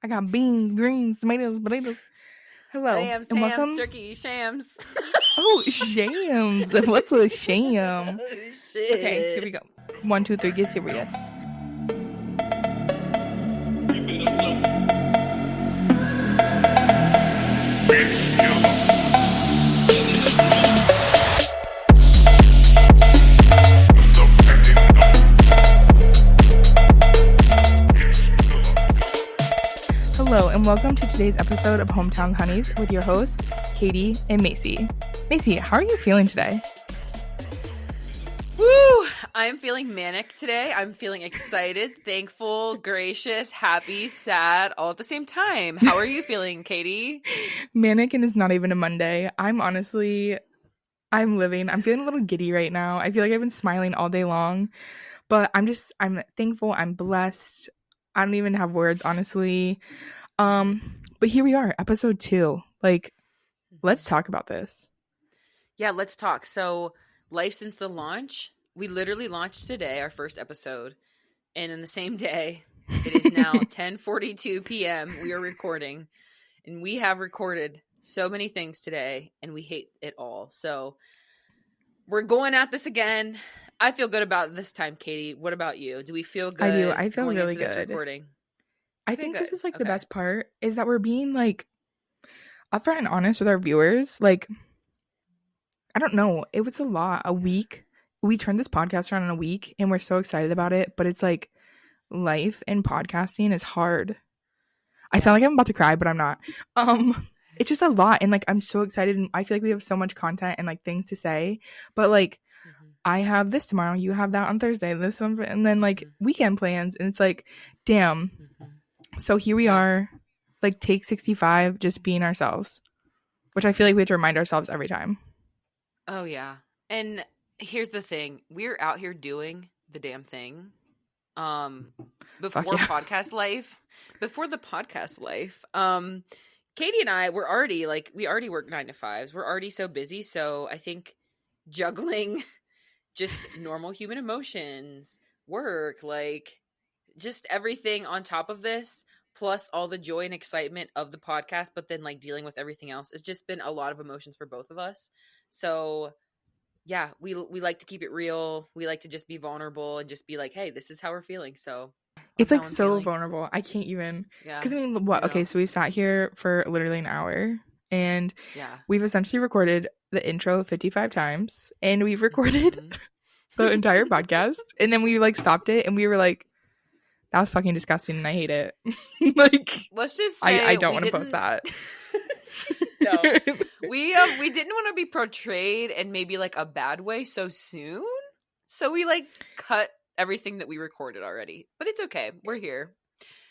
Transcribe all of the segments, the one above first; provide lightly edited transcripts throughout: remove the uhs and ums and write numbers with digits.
I got beans, greens, tomatoes, potatoes. Hello Lambs, and hams, welcome. turkey, shams. Oh, shams. What's a sham? Shit. Okay, here we go. 1, 2, 3, get serious. Hello and welcome to today's episode of Hometown Hunnies with your hosts, Katie and Macy. Macy, how are you feeling today? Woo! I'm feeling manic today. I'm feeling excited, thankful, gracious, happy, sad, all at the same time. How are you feeling, Katie? Manic and it's not even a Monday. I'm feeling a little giddy right now. I feel like I've been smiling all day long, but I'm thankful. I'm blessed. I don't even have words, honestly. But here we are, episode 2. Let's talk about this. Yeah, let's talk. So, life since the launch, we literally launched today, our first episode, and in the same day, it is now 10:42 p.m. We are recording, and we have recorded so many things today, and we hate it all. So, we're going at this again. I feel good about this time, Katie. What about you? Do we feel good? I do. I feel going really into this good. recording? I think this is the best part is that we're being upfront and honest with our viewers. I don't know. It was a week. We turned this podcast around in a week and we're so excited about it. But it's life and podcasting is hard. I sound like I'm about to cry, but I'm not. It's just a lot. And I'm so excited. And I feel like we have so much content and things to say. But I have this tomorrow. You have that on Thursday. This one, and then weekend plans. And it's damn. So here we are, take 65, just being ourselves, which I feel like we have to remind ourselves every time. Oh, yeah. And here's the thing. We're out here doing the damn thing. Before the podcast life, Katie and I were already we already work 9 to 5s. We're already so busy. So I think juggling just normal human emotions, work, just everything on top of this, plus all the joy and excitement of the podcast, but then dealing with everything else, it's just been a lot of emotions for both of us. So yeah, we like to keep it real. We like to just be vulnerable and just be hey, this is how we're feeling. So it's so vulnerable. I can't even. Yeah. Because what? Okay, so we've sat here for literally an hour, and we've essentially recorded the intro 55 times, and we've recorded the entire podcast, and then we stopped it, and we were that was fucking disgusting, and I hate it. Let's just say I don't want to post that. No, we didn't want to be portrayed in maybe a bad way so soon, so we cut everything that we recorded already. But it's okay, we're here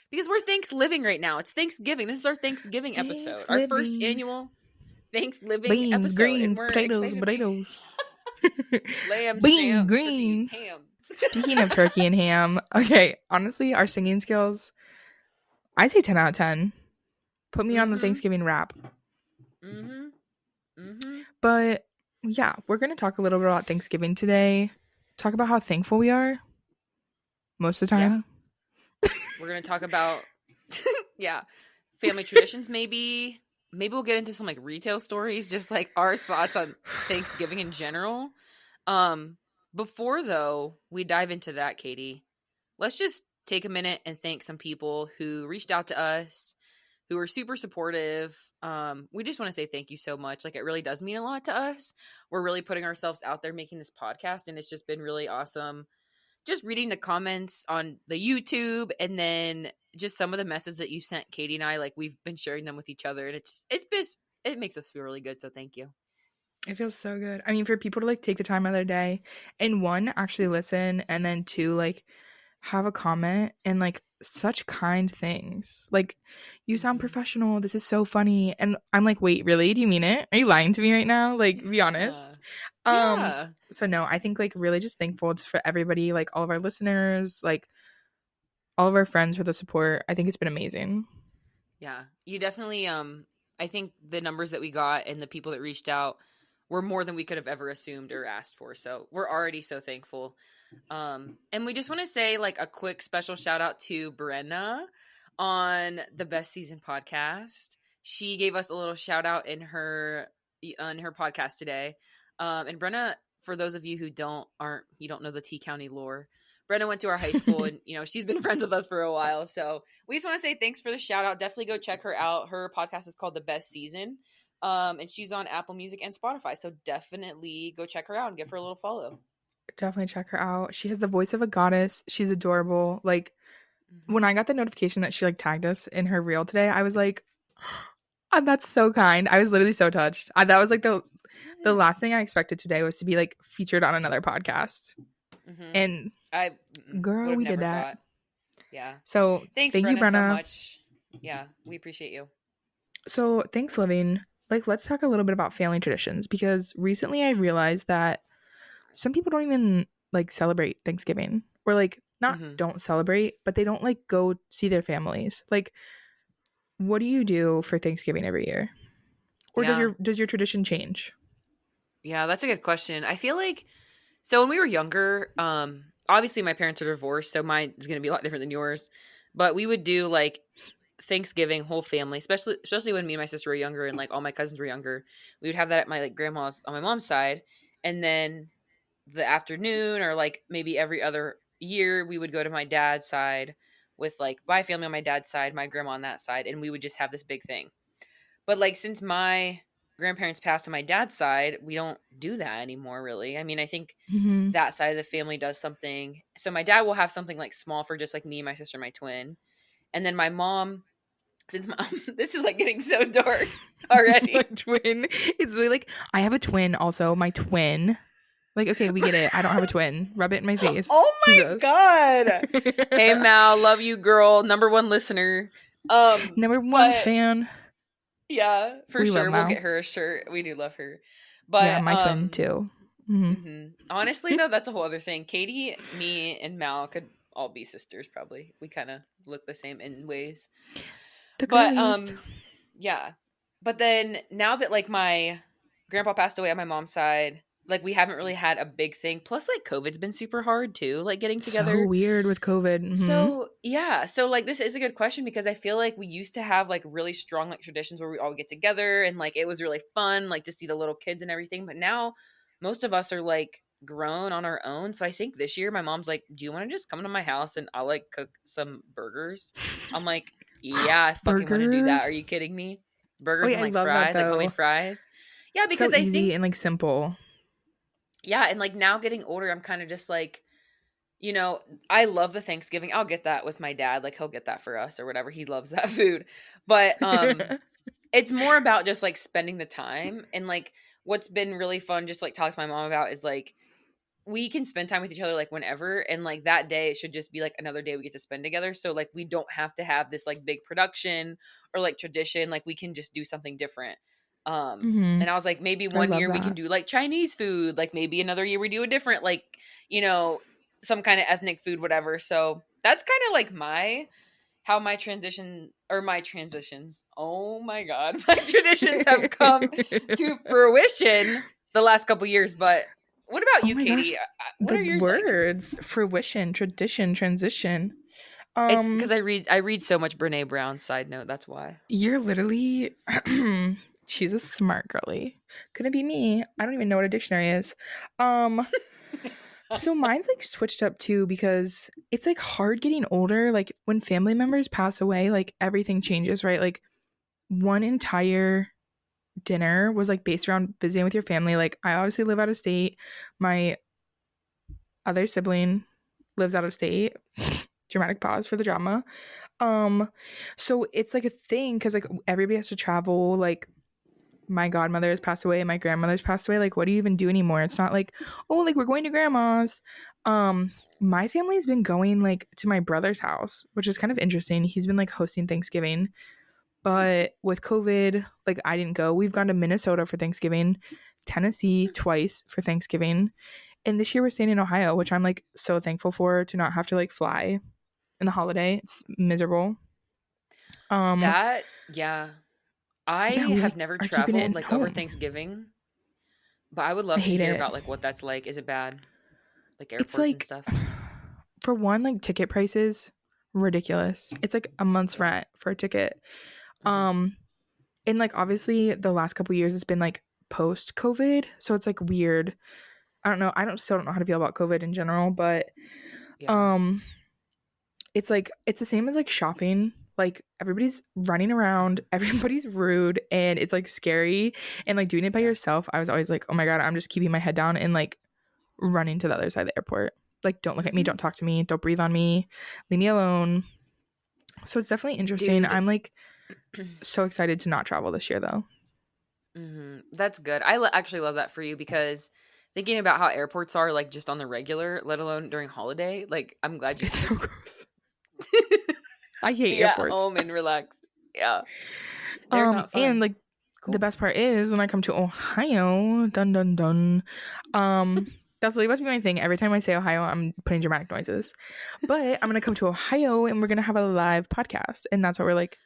because we're Thanksgiving right now. It's Thanksgiving. This is our Thanksgiving episode, our first annual Thanksgiving episode. Greens, and we're potatoes, lambs, beans, shams, greens, turkeys, ham. Speaking of turkey and ham, okay, honestly, our singing skills, I say 10 out of 10. Put me on the Thanksgiving rap. But yeah, we're going to talk a little bit about Thanksgiving today. Talk about how thankful we are most of the time. Yeah. We're going to talk about, family traditions maybe. Maybe we'll get into some retail stories, just our thoughts on Thanksgiving in general. Before, though, we dive into that, Katie, let's just take a minute and thank some people who reached out to us, who were super supportive. We just want to say thank you so much. It really does mean a lot to us. We're really putting ourselves out there making this podcast, and it's just been really awesome. Just reading the comments on the YouTube, and then just some of the messages that you sent Katie and I, we've been sharing them with each other, and it makes us feel really good. So thank you. It feels so good. I mean, for people to take the time out of their day and 1, actually listen, and then 2, have a comment and such kind things. You sound professional. This is so funny. And I'm wait, really? Do you mean it? Are you lying to me right now? Be honest. Yeah. So no, I think really just thankful just for everybody, all of our listeners, all of our friends for the support. I think it's been amazing. Yeah. You definitely I think the numbers that we got and the people that reached out were more than we could have ever assumed or asked for. So we're already so thankful. And we just want to say a quick special shout out to Brenna. on the Best Season podcast. She gave us a little shout out in her podcast today. And Brenna, for those of you who don't know the T County lore, Brenna went to our high school, and she's been friends with us for a while. So we just want to say thanks for the shout out. Definitely go check her out. Her podcast is called The Best Season. And she's on Apple Music and Spotify. So definitely go check her out and give her a little follow. Definitely check her out. She has the voice of a goddess. She's adorable. Like, when I got the notification that she like tagged us in her reel today, I was like, oh, that's so kind. I was literally so touched. That was like the last thing I expected today was to be like featured on another podcast. And girl, we did that. Thought. Yeah. So thank you, Brenna, so much. Yeah, we appreciate you. So thanks, Living. Like, let's talk a little bit about family traditions, because recently I realized that some people don't even like celebrate Thanksgiving, or like not don't celebrate, but they don't like go see their families. Like, what do you do for Thanksgiving every year? Or does your tradition change? Yeah, that's a good question. I feel like, so when we were younger, obviously my parents are divorced, so mine is going to be a lot different than yours. But we would do like Thanksgiving, whole family, especially when me and my sister were younger and like all my cousins were younger. We would have that at my like grandma's on my mom's side, and then the afternoon, or like maybe every other year, we would go to my dad's side with like my family on my dad's side, my grandma on that side, and we would just have this big thing. But like since my grandparents passed on my dad's side, we don't do that anymore, really. I mean, I think that side of the family does something. So my dad will have something like small for just like me, my sister, my twin. And then my mom, since this is like getting so dark already. My twin. It's really like, I have a twin also, my twin. Like, okay, we get it. I don't have a twin. Rub it in my face. Oh my God. Hey, Mal, love you, girl. Number one listener. Number one fan. Yeah, for sure. We'll get her a shirt. We do love her. But yeah, my twin too. Honestly, though, that's a whole other thing. Katie, me, and Mal could all be sisters, probably. We kind of look the same in ways. But yeah. But then now that like my grandpa passed away on my mom's side, like we haven't really had a big thing. Plus, like COVID's been super hard too, like getting together. So weird with COVID. So yeah, so like this is a good question, because I feel like we used to have like really strong like traditions where we all get together and like it was really fun, like to see the little kids and everything. But now most of us are like grown on our own. So I think this year my mom's like, "Do you want to just come to my house and I'll like cook some burgers?" I'm like, "Yeah, I fucking want to do that. Are you kidding me?" Burgers and like fries, like homemade fries. Yeah, because so easy and like simple. Yeah, and like now getting older, I'm kind of just like, I love the Thanksgiving. I'll get that with my dad. Like he'll get that for us or whatever. He loves that food. But it's more about just like spending the time. And like what's been really fun, just like talk to my mom about, is like we can spend time with each other like whenever, and like that day it should just be like another day we get to spend together. So like we don't have to have this like big production or like tradition. Like we can just do something different. And I was like, maybe one year we can do like Chinese food, like maybe another year we do a different, like, some kind of ethnic food, whatever. So that's kind of like my transitions. Oh my God. My traditions have come to fruition the last couple years. But what about you, Katie? Gosh, what are your words? Like? Fruition, tradition, transition. It's because I read so much Brene Brown. Side note, that's why. You're literally she's a smart girly. Couldn't be me. I don't even know what a dictionary is. So mine's like switched up too, because it's like hard getting older. Like when family members pass away, like everything changes, right? Like one entire dinner was like based around visiting with your family. Like I obviously live out of state. My other sibling lives out of state. Dramatic pause for the drama. So it's like a thing, because like everybody has to travel. Like my godmother has passed away and my grandmother's passed away. Like what do you even do anymore? It's not like, oh, like we're going to grandma's. My family's been going like to my brother's house, which is kind of interesting. He's been like hosting Thanksgiving, but with COVID, like I didn't go. We've gone to Minnesota for Thanksgiving, Tennessee twice for Thanksgiving, and this year we're staying in Ohio, which I'm like so thankful for, to not have to like fly in the holiday. It's miserable. I have never traveled like over Thanksgiving, but I would love to hear about like what that's like. Is it bad? Like airports and stuff? For one, like ticket prices ridiculous. It's like a month's rent for a ticket. And like obviously the last couple years it's been like post COVID, so it's like weird. I don't know. Still don't know how to feel about COVID in general, but it's like it's the same as like shopping. Like everybody's running around, everybody's rude, and it's like scary. And like doing it by yourself, I was always like, oh my god, I'm just keeping my head down and like running to the other side of the airport. Like, don't look at me, don't talk to me, don't breathe on me, leave me alone. So it's definitely interesting. Dude. I'm like so excited to not travel this year though. That's good. I actually love that for you, because thinking about how airports are like just on the regular, let alone during holiday, like I'm glad you It's just so gross. I hate be at airports. home and relax. Yeah. They're not fun. And like the best part is when I come to Ohio, dun dun dun. That's really about to be my thing. Every time I say Ohio, I'm putting dramatic noises. But I'm gonna come to Ohio and we're gonna have a live podcast. And that's what we're like,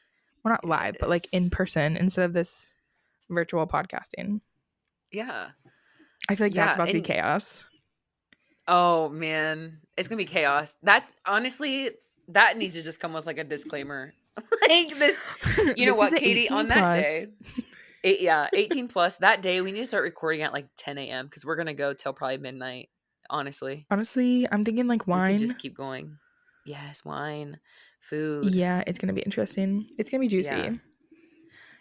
we're not live, but like in person instead of this virtual podcasting. Yeah. I feel like that's about to be chaos. Oh man. It's gonna be chaos. That's honestly, that needs to just come with like a disclaimer. Like this, you know what, Katie, on that day. 18 plus. That day we need to start recording at like 10 a.m. because we're gonna go till probably midnight. Honestly, I'm thinking like wine. We can just keep going. Yes, wine, food. Yeah, it's gonna be interesting. It's gonna be juicy. Yeah.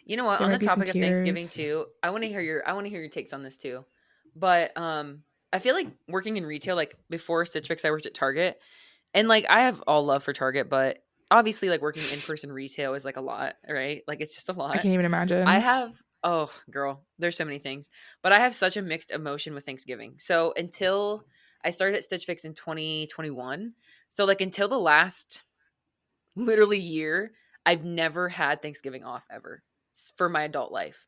You know what? On the topic of Thanksgiving too, I want to hear your takes on this too. But I feel like working in retail, like before Stitch Fix, I worked at Target, and like I have all love for Target, but obviously like working in person retail is like a lot, right? Like it's just a lot. I can't even imagine. I have, oh girl, there's so many things, but I have such a mixed emotion with Thanksgiving. So until I started at Stitch Fix in 2021, so like until the last literally year, I've never had Thanksgiving off ever for my adult life.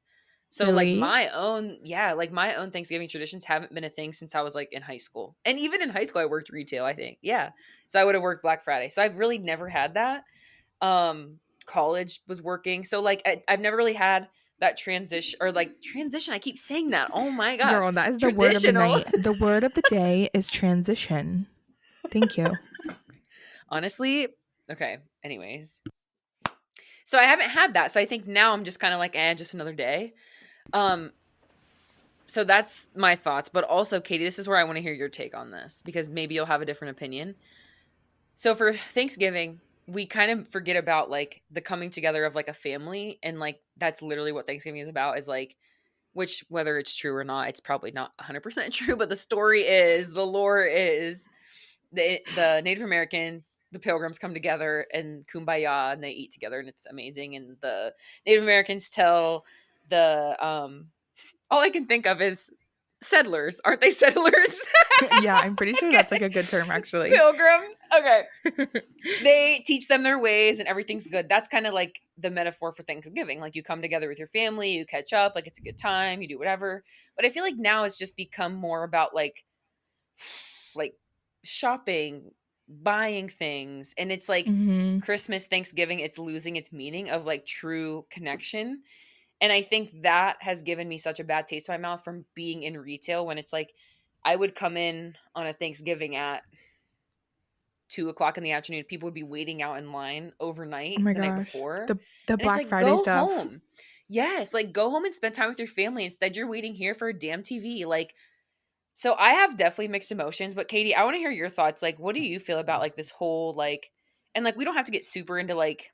So really? like my own Thanksgiving traditions haven't been a thing since I was like in high school. And even in high school I worked retail, I think. Yeah. So I would have worked Black Friday. So I've really never had that. College was working. So like I've never really had that transition. I keep saying that. Oh my god. Girl, that is the word of the night. The word of the day is transition. Thank you. Honestly, okay. Anyways. So I haven't had that. So I think now I'm just kind of like, just another day. So that's my thoughts. But also, Katie, this is where I want to hear your take on this, because maybe you'll have a different opinion. So for Thanksgiving, we kind of forget about like the coming together of like a family, and like that's literally what Thanksgiving is about, is like, which whether it's true or not, it's probably not 100% true, but the lore is the Native Americans, the Pilgrims come together and kumbaya, and they eat together, and it's amazing. And the Native Americans tell the all I can think of is settlers. Aren't they settlers? Yeah, I'm pretty sure that's like a good term, actually. Pilgrims. Okay. They teach them their ways and everything's good. That's kind of like the metaphor for Thanksgiving. Like you come together with your family, you catch up, like it's a good time, you do whatever. But I feel like now it's just become more about like shopping, buying things. And it's like Christmas, Thanksgiving, it's losing its meaning of like true connection. And I think that has given me such a bad taste in my mouth from being in retail, when it's like I would come in on a Thanksgiving at 2:00 in the afternoon. People would be waiting out in line overnight night before. The Black like, Friday go stuff. Home. Yes, like go home and spend time with your family. Instead, you're waiting here for a damn TV. Like, so I have definitely mixed emotions. But Katie, I want to hear your thoughts. Like, what do you feel about like this whole like, and like we don't have to get super into like,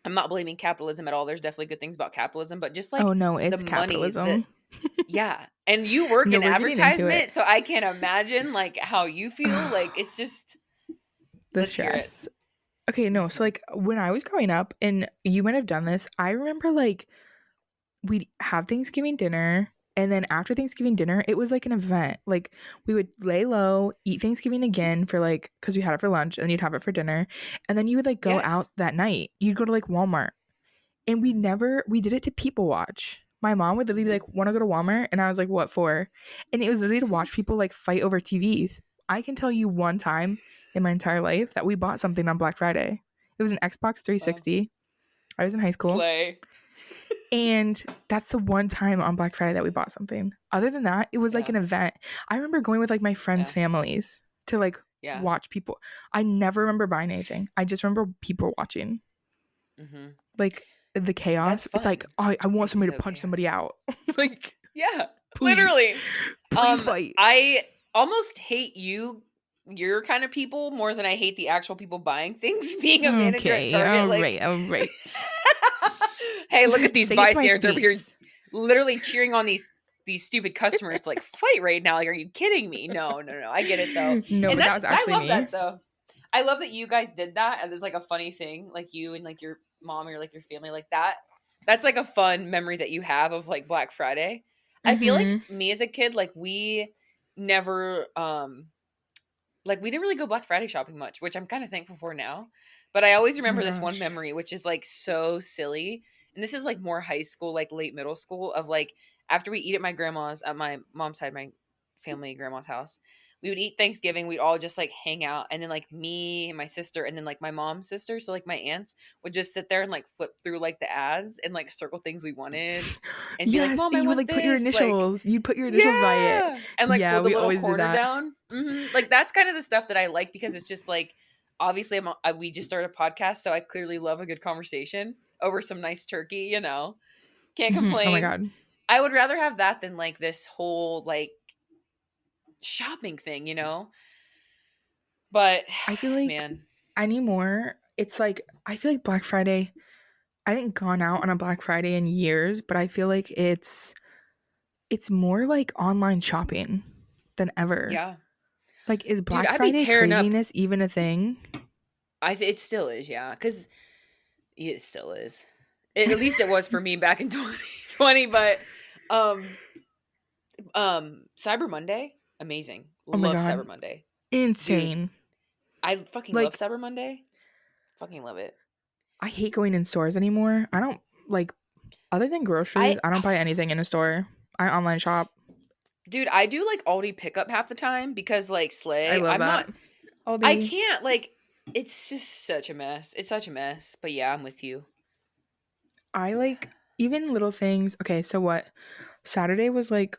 I'm not blaming capitalism at all. There's definitely good things about capitalism, but just like it's the capitalism. Money yeah. And you work in advertisement, so I can't imagine like how you feel. Like it's just the stress. Okay, no. So like when I was growing up, and you might have done this, I remember like we'd have Thanksgiving dinner, and then after Thanksgiving dinner, it was like an event. Like we would lay low, eat Thanksgiving again for like, because we had it for lunch, and then you'd have it for dinner, and then you would like go out that night. You'd go to like Walmart, and we did it to people watch. My mom would literally be like, want to go to Walmart? And I was like, what for? And it was literally to watch people like fight over TVs. I can tell you one time in my entire life that we bought something on Black Friday. It was an Xbox 360. I was in high school. Slay. And that's the one time on Black Friday that we bought something. Other than that, it was like an event. I remember going with like my friends' families to like watch people. I never remember buying anything. I just remember people watching. Mm-hmm. Like the chaos. That's It's fun. like, oh, I want It's somebody so to punch chaos. somebody out. Like, Yeah, please, literally. please fight. I almost hate your kind of people more than I hate the actual people buying things. Being a manager at Okay, Target, all like, right, all right. hey, look at these Say it to my bystanders over here, face. literally cheering on these stupid customers to like fight right now. Like, are you kidding me? No, no, no. I get it though, No, and but that was I actually love me. that though. I love that you guys did that, and it's like a funny thing, like you and like your mom or like your family, like that. That's like a fun memory that you have of like Black Friday. I feel like Mm-hmm. me as a kid, like we never like we didn't really go Black Friday shopping much, which I'm kind of thankful for now. But I always Oh remember my this one gosh. memory, which is like so silly. And this is like more high school, like late middle school, of like after we eat at my grandma's, at my mom's side, my family grandma's house, we would eat Thanksgiving. We'd all just like hang out. And then like me and my sister, and then like my mom's sister, so like my aunts, would just sit there and like flip through like the ads and like circle things we wanted and be like, Yes, Mom, I and you would want like put your this. Like, initials. You put your initials by it. yeah, and like Yeah, fold the we little always did corner that. down. Like that's kind of the stuff that I like, because it's just like obviously we just started a podcast, so I clearly love a good conversation over some nice turkey. Can't Oh my complain. god. I would rather have that than like this whole like shopping thing. But I feel like man, anymore, it's like I feel like Black Friday. I haven't gone out on a Black Friday in years, but I feel like it's more like online shopping than ever. yeah, Like, is dude, Black I'd be Friday tearing up. craziness even a thing? It still is, yeah, because it still is. At least it was for me back in 2020. But um, Cyber Monday, amazing. Oh my Love god, Cyber Monday, dude. insane. I fucking love Like, Cyber Monday. Fucking love it. I hate going in stores anymore. I don't like other than groceries, I I don't buy anything in a store. I online shop. Dude, I do like Aldi pickup half the time because like I Slay, love I'm that. not. I Aldi. can't like. It's just such a mess. It's such a mess. But yeah, I'm with you. I like even little things. Okay, so what? Saturday was like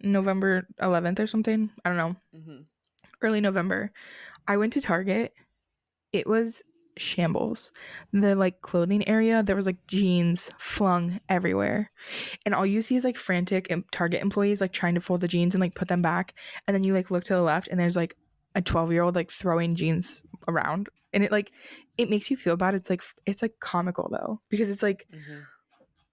November 11th or something. I don't know. Hmm. Early November. I went to Target. It was shambles. The like clothing area, there was like jeans flung everywhere. And all you see is like frantic Target employees like trying to fold the jeans and like put them back. And then you like look to the left and there's like a 12-year-old like throwing jeans around. And it makes you feel bad. It's like comical though, because it's like, Hmm.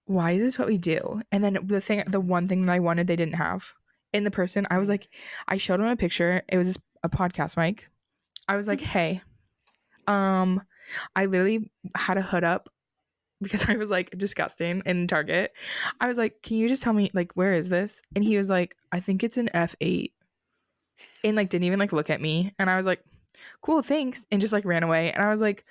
why is this what we do? And then the one thing that I wanted, they didn't have. In the person, I was Hmm. like, I showed him a picture. It was a podcast mic. I was like, hey, um, I literally had a hood up because I was like disgusting in Target. I was like, can you just tell me like where is this? And he was like, I think it's an F8. And like didn't even like look at me. And I was like, cool, thanks. And just like ran away. And I was like,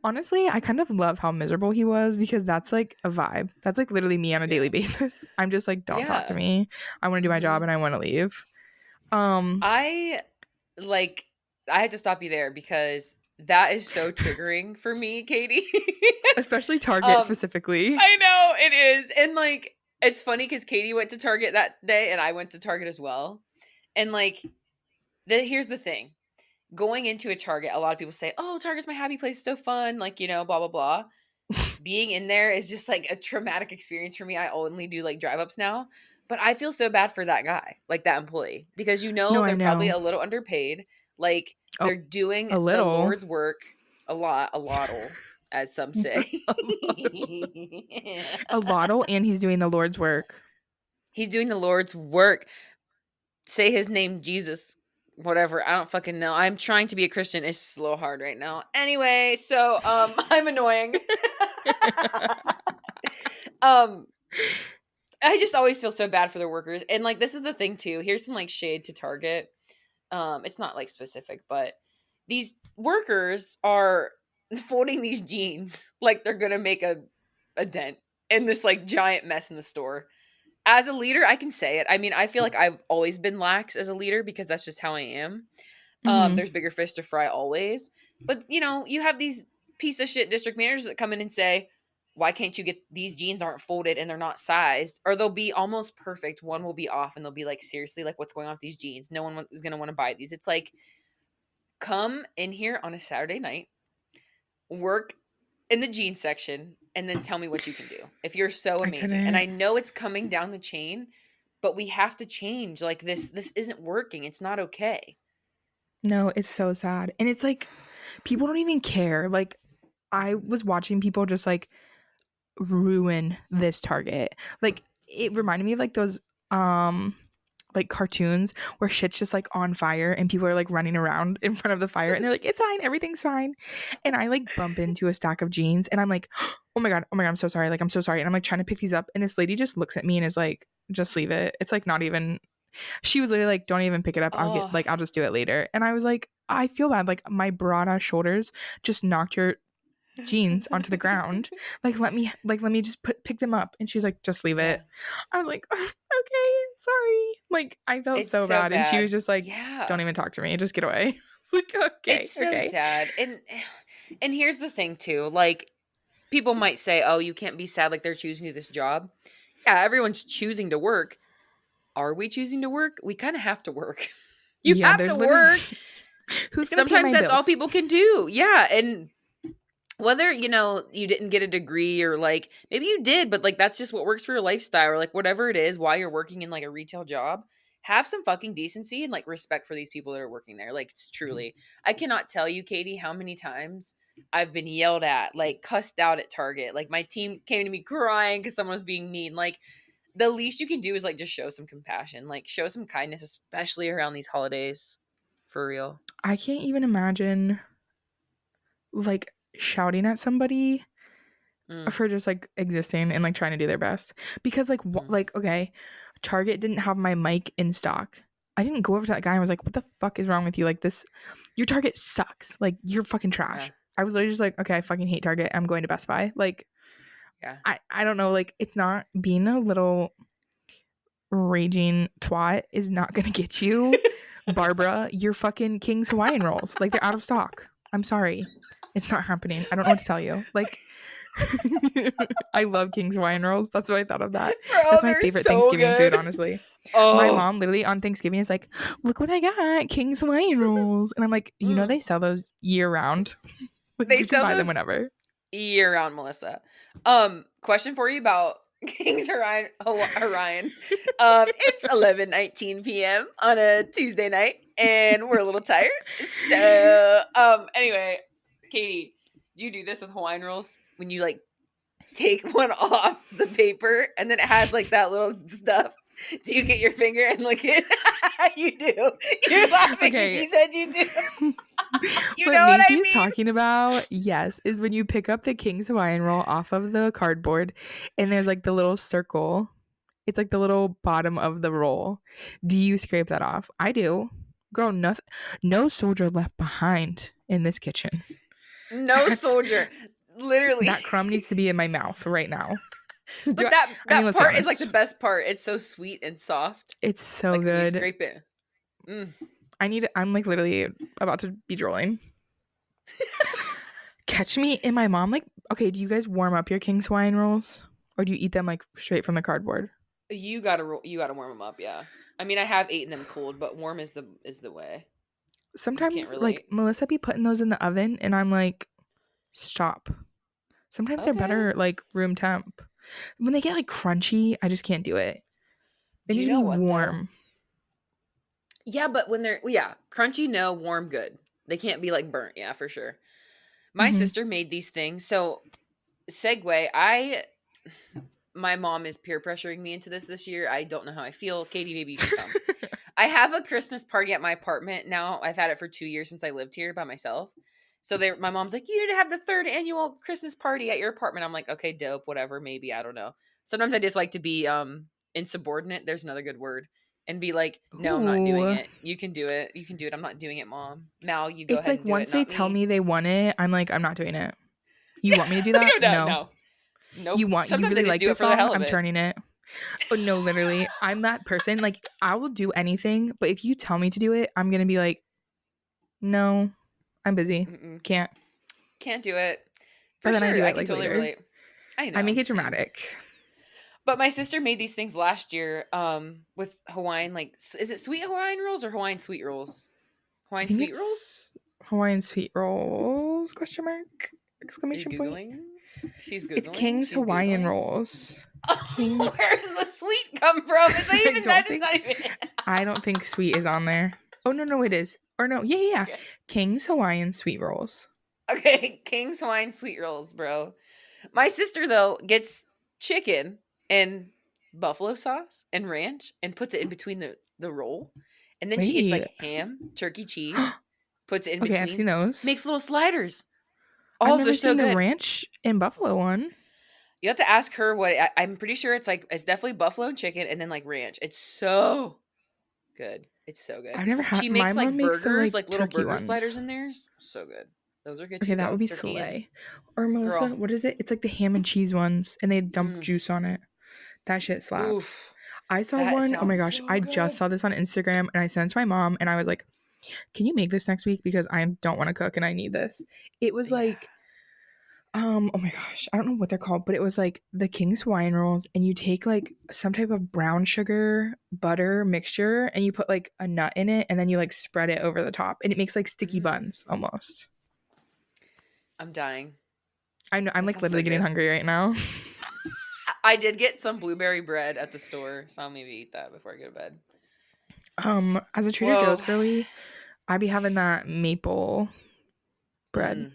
honestly, I kind of love how miserable he was, because that's like a vibe. That's like literally me on a daily Yeah. basis. I'm just like, don't talk to Yeah. me. I want to do my job Hmm. and I want to leave. Um, I like. I had to stop you there because that is so triggering for me, Katie. especially Target um, specifically. I know it is, and like it's funny because Katie went to Target that day, and I went to Target as well, and like here's the thing. Going into a Target, a lot of people say, "Oh, Target's my happy place, so fun," like, blah blah blah. Being in there is just like a traumatic experience for me. I only do like drive ups now, but I feel so bad for that guy, like that employee, because No, I they're probably know. a little underpaid. Like Oh, they're doing a the little. Lord's work a lot'll, as some say. a lotto. A lotto, and he's doing the Lord's work. He's doing the Lord's work. Say his name, Jesus. Whatever. I don't fucking know. I'm trying to be a Christian. It's just a little hard right now. Anyway, so I'm annoying. um I just always feel so bad for the workers. And like this is the thing too. Here's some like shade to Target. It's not like specific, but these workers are folding these jeans like they're gonna make a dent in this like giant mess in the store. As a leader, I can say it. I mean, I feel like I've always been lax as a leader because that's just how I am. Hmm. There's bigger fish to fry always. But you have these piece of shit district managers that come in and say, why can't you get these jeans aren't folded and they're not sized? Or they'll be almost perfect. One will be off and they'll be like, seriously, like what's going on with these jeans? No one is going to want to buy these. It's like, come in here on a Saturday night, work in the jeans section, and then tell me what you can do if you're so I amazing. And couldn't. I know it's coming down the chain, but we have to change. Like this isn't working. It's not okay. No, it's so sad. And it's like people don't even care. Like I was watching people just like ruin this Target. Like it reminded me of like those like cartoons where shit's just like on fire and people are like running around in front of the fire and they're like, it's fine, everything's fine. And I like bump into a stack of jeans and I'm like, oh my God, I'm so sorry. Like, I'm so sorry. And I'm like trying to pick these up. And this lady just looks at me and is like, just leave it. It's like not even, she was literally like, don't even pick it up. Oh, I'll just do it later. And I was like, I feel bad. Like my broad ass shoulders just knocked your jeans onto the ground. Like let me just pick them up. And she's like, just leave yeah. it. I was like, okay, sorry. Like I felt It's so so bad. And she was bad. just like, don't Yeah. even talk to me, just get away. It's like, okay, It's so okay. sad. And here's the thing too. Like people might say, "Oh, you can't be sad like they're choosing you this job." Yeah, everyone's choosing to work. Are we choosing to work? We kind of have to work. You Yeah, have to there's literally work. who's gonna pay Sometimes my that's all bills? people can do. Yeah, and whether, you didn't get a degree or like maybe you did, but like that's just what works for your lifestyle or like whatever it is while you're working in like a retail job, have some fucking decency and like respect for these people that are working there. Like it's truly, I cannot tell you, Katie, how many times I've been yelled at, like cussed out at Target. Like my team came to me crying because someone was being mean. Like the least you can do is like just show some compassion, like show some kindness, especially around these holidays. For real. I can't even imagine like shouting at somebody Mm, for just like existing and like trying to do their best because mm, like okay, Target didn't have my mic in stock. I didn't go over to that guy and was like, what the fuck is wrong with you? Like this, your Target sucks. Like you're fucking yeah, trash. I was literally just like, okay, I fucking hate Target, I'm going to Best Buy. Like yeah. I don't know, like it's not, being a little raging twat is not gonna get you, Barbara, your fucking King's Hawaiian rolls. Like they're out of stock. I'm sorry. It's not happening. I don't know what to tell you. Like I love King's Hawaiian rolls. That's why I thought of that. Bro, That's my they're favorite so Thanksgiving food, good. honestly. My Oh. mom literally on Thanksgiving is like, look what I got, King's Hawaiian rolls. And I'm like, Mm. they sell those year round. Like They you can sell buy them those whenever. year round, Melissa. Question for you about King's Orion. It's 11:19 p.m. on a Tuesday night, and we're a little tired. So, anyway, Katie, do you do this with Hawaiian rolls when you like take one off the paper and then it has like that little stuff? Do you get your finger and lick it? You do. You're laughing because Okay. you said you do. You What know what I Macy's mean? talking about, yes, is when you pick up the King's Hawaiian roll off of the cardboard and there's like the little circle. It's like the little bottom of the roll. Do you scrape that off? I do. Girl, no soldier left behind in this kitchen. No That's soldier. Literally. that crumb needs to be in my mouth right now. But that I mean, that let's be part is like the honest. best part. It's so sweet and soft. It's so Like when you good. scrape it. Mm. I'm like literally about to be drooling. Catch me and my mom, like, okay, do you guys warm up your King's Hawaiian rolls? Or do you eat them like straight from the cardboard? You gotta warm them up, yeah. I mean, I have eaten them cold, but warm is the way. I can't Sometimes like relate. Melissa be putting those in the oven and I'm like, stop. Sometimes they're Okay. better like room temp. When they get like crunchy, I just can't do it. They Do need you to know be what though? warm. Yeah, but when they're crunchy, no, warm, good. They can't be like burnt, yeah, for sure. My Hmm. sister made these things. So segue, I my mom is peer pressuring me into this year. I don't know how I feel. Katie, maybe you can come. I have a Christmas party at my apartment now. I've had it for 2 years since I lived here by myself. So my mom's like, you need to have the third annual Christmas party at your apartment. I'm like, okay, dope, whatever, maybe, I don't know. Sometimes I just like to be insubordinate. There's another good word. And be like, no, I'm not doing Ooh. it. You can do it. You can do it. I'm not doing it, mom. Mal, you go It's ahead like and do it, once they not tell me. me they want it, I'm like, I'm not doing it. You Yeah, want me to do like that? I'm not. No. No, nope. You Sometimes I really just like do it this for the song? hell of I'm it. turning it. Oh, no, literally. I'm that person. Like, I will do anything, but if you tell me to do it, I'm going to be like, no, I'm busy. Mm-mm. Can't. Can't do it. But For then I sure. do I it can like totally later. relate. I I make know. it Same. dramatic. But my sister made these things last year with Hawaiian, like, is it sweet Hawaiian rolls or Hawaiian sweet rolls? I Hawaiian think sweet rolls? Hawaiian sweet rolls? Question mark? Exclamation You're point. Googling? She's Googling? It's King's She's Hawaiian Googling? rolls. Oh, King's. where does the sweet come from? Is that even that? Is not even. I don't think sweet is on there. Oh no, it is. Or no, yeah. Okay. King's Hawaiian sweet rolls. Okay, King's Hawaiian sweet rolls, bro. My sister though gets chicken and buffalo sauce and ranch and puts it in between the roll, and then she gets like ham, turkey cheese, puts it in between. I've seen those. Makes little sliders. Oh, they're so good. The ranch and buffalo one. You have to ask her what I'm pretty sure it's like. It's definitely buffalo and chicken, and then like ranch. It's so good. It's so good. I've never had. She makes like burgers, like little burger ones. Sliders in there. So good. Those are good too. Okay, that would be turkey slay. Or Melissa, what is it? It's like the ham and cheese ones, and they dump juice on it. That shit slaps. Oof, I saw one. Oh my gosh, so I just saw this on Instagram, and I sent it to my mom, and I was like, "Can you make this next week? Because I don't want to cook, and I need this." It was like, oh my gosh, I don't know what they're called, but it was like the King's Hawaiian rolls, and you take like some type of brown sugar butter mixture, and you put like a nut in it, and then you like spread it over the top, and it makes like sticky buns almost. I'm dying. I know. I'm like literally getting hungry right now. I did get some blueberry bread at the store, so I'll maybe eat that before I go to bed. As a Trader Joe's girly, I be having that maple bread.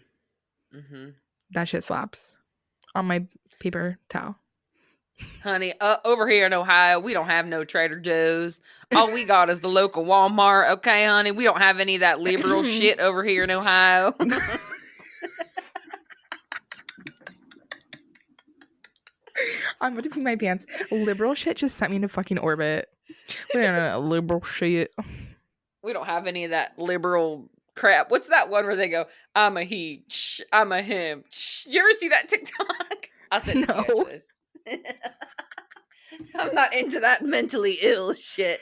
Mm-hmm. That shit slaps on my paper towel. Honey, over here in Ohio, we don't have no Trader Joe's. All we got is the local Walmart. Okay, honey, we don't have any of that liberal shit over here in Ohio. I'm about to pee my pants. Liberal shit just sent me into fucking orbit. Liberal shit. We don't have any of that liberal crap. What's that one where they go, I'm a he, I'm a him. You ever see that TikTok? I'll send it to you after this. I'm not into that mentally ill shit.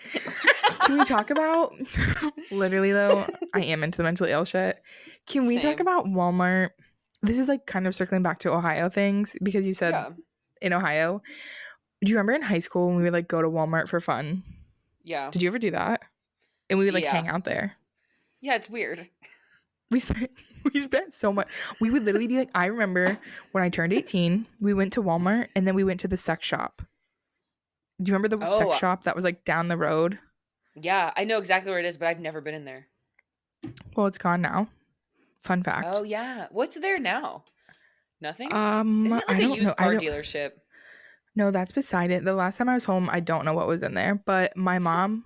Can we talk about, literally though, I am into the mentally ill shit. Can we talk about Walmart? This is like kind of circling back to Ohio things because you said in Ohio. Do you remember in high school when we would like go to Walmart for fun? Yeah. Did you ever do that? And we would like hang out there. Yeah, it's weird. We spent so much. We would literally be like, I remember when I turned 18, we went to Walmart and then we went to the sex shop. Do you remember the sex shop that was like down the road? Yeah, I know exactly where it is, but I've never been in there. Well, it's gone now. Fun fact. Oh yeah, what's there now? Nothing. Isn't it like a used car dealership? No, that's beside it. The last time I was home, I don't know what was in there, but my mom.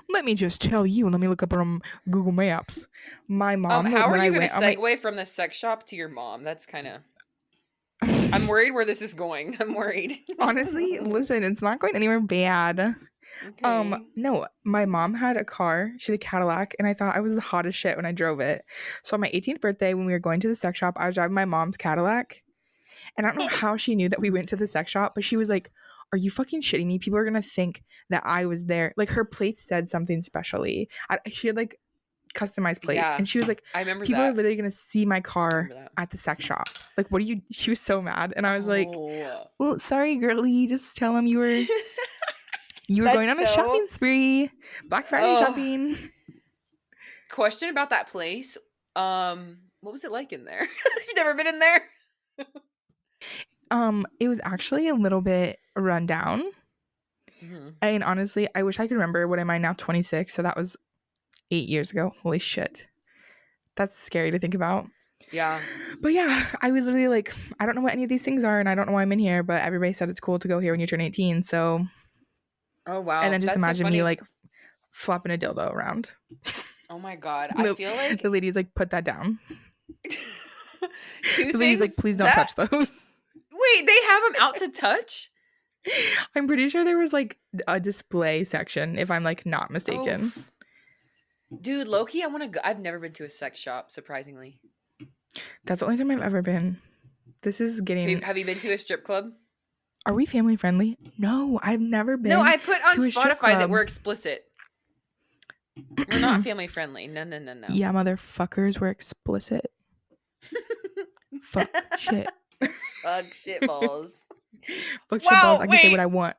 Let me just tell you. Let me look up on Google Maps. My mom. How are you going to segue from the sex shop to your mom? That's kind of. I'm worried where this is going. I'm worried. Honestly, listen, it's not going anywhere bad. Okay. No, my mom had a car. She had a Cadillac, and I thought I was the hottest shit when I drove it. So on my 18th birthday, when we were going to the sex shop, I was driving my mom's Cadillac, and I don't know how she knew that we went to the sex shop, but she was like, "Are you fucking shitting me? People are gonna think that I was there." Like her plates said something specially. She had like customized plates, and she was like, "I remember people are literally gonna see my car at the sex shop. Like, what do you?" She was so mad, and I was like, "Well, sorry, girlie. Just tell them you were." You were going on a shopping spree. Black Friday shopping. Question about that place. What was it like in there? You've never been in there? It was actually a little bit run down. Mm-hmm. And honestly, I wish I could remember. What am I now? 26. So that was 8 years ago. Holy shit. That's scary to think about. Yeah. But yeah, I was literally like, I don't know what any of these things are, and I don't know why I'm in here, but everybody said it's cool to go here when you turn 18. So. Oh wow! And then just imagine me like flopping a dildo around. Oh my god! I feel like the lady's like, put that down. The lady's like, please don't touch those. Wait, they have them out to touch? I'm pretty sure there was like a display section, if I'm like not mistaken. Oh. Dude, low-key, I want to go. I've never been to a sex shop, surprisingly. That's the only time I've ever been. This is getting. Have you been to a strip club? Are we family friendly? No, I've never been. No, I put on Spotify that we're explicit. We're not family friendly. No. Yeah, motherfuckers, we're explicit. Fuck shit. Fuck shit balls. Fuck shit balls. I can say what I want.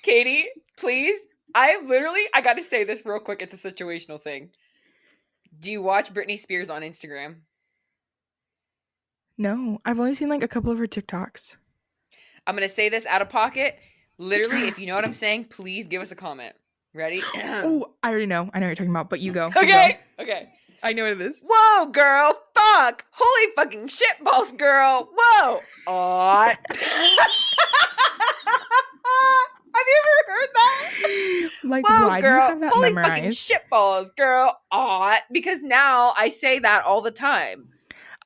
Katie, please. I gotta say this real quick. It's a situational thing. Do you watch Britney Spears on Instagram? No, I've only seen like a couple of her TikToks. I'm going to say this out of pocket. Literally, if you know what I'm saying, please give us a comment. Ready? Oh, I already know. I know what you're talking about, but you go. Okay. Okay. I know what it is. Whoa, girl. Fuck. Holy fucking shitballs, girl. Whoa. Aw. Have you ever heard that? Like, whoa, why girl. do you have that Holy memorized? fucking shitballs, girl. Aw. Because now I say that all the time.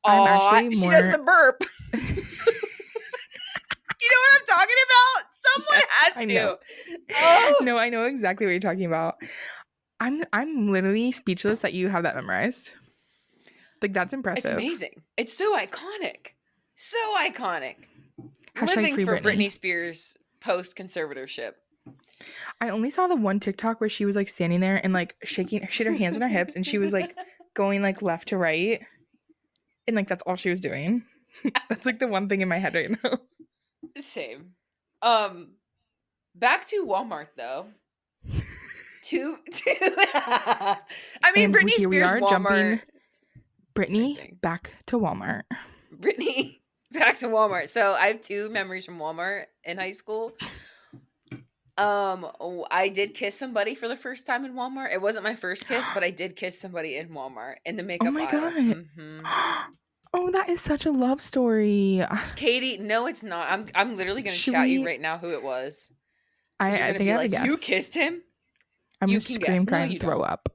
Aw. She does the burp. You know what I'm talking about? Someone has to. Know. Oh. No, I know exactly what you're talking about. I'm literally speechless that you have that memorized. Like, that's impressive. It's amazing. It's so iconic. So iconic. Hashtag Living free for Britney. Britney Spears post conservatorship. I only saw the one TikTok where she was like standing there and like shaking, she had her hands on her hips and she was like going like left to right. And like that's all she was doing. That's like the one thing in my head right now. Same. Back to Walmart though. I mean, and Britney here Spears, we are, Walmart. Jumping Britney back to Walmart. Britney back to Walmart. So I have 2 memories from Walmart in high school. I did kiss somebody for the first time in Walmart. It wasn't my first kiss, but I did kiss somebody in Walmart in the makeup aisle. God. Mm-hmm. Oh, that is such a love story. Katie, no, it's not. I'm literally gonna chat you right now who it was. I think I have a guess. You kissed him? I'm gonna scream, cry, and throw up.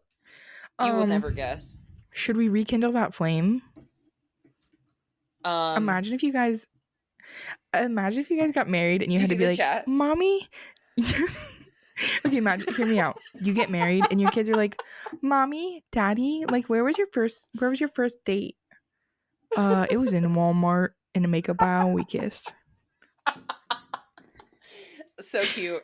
You will never guess. Should we rekindle that flame? Imagine if you guys got married and you had to be like, chat? Mommy. Okay, imagine, hear me out. You get married and your kids are like, Mommy, Daddy, like where was your first date? It was in Walmart in a makeup aisle. We kissed. So cute.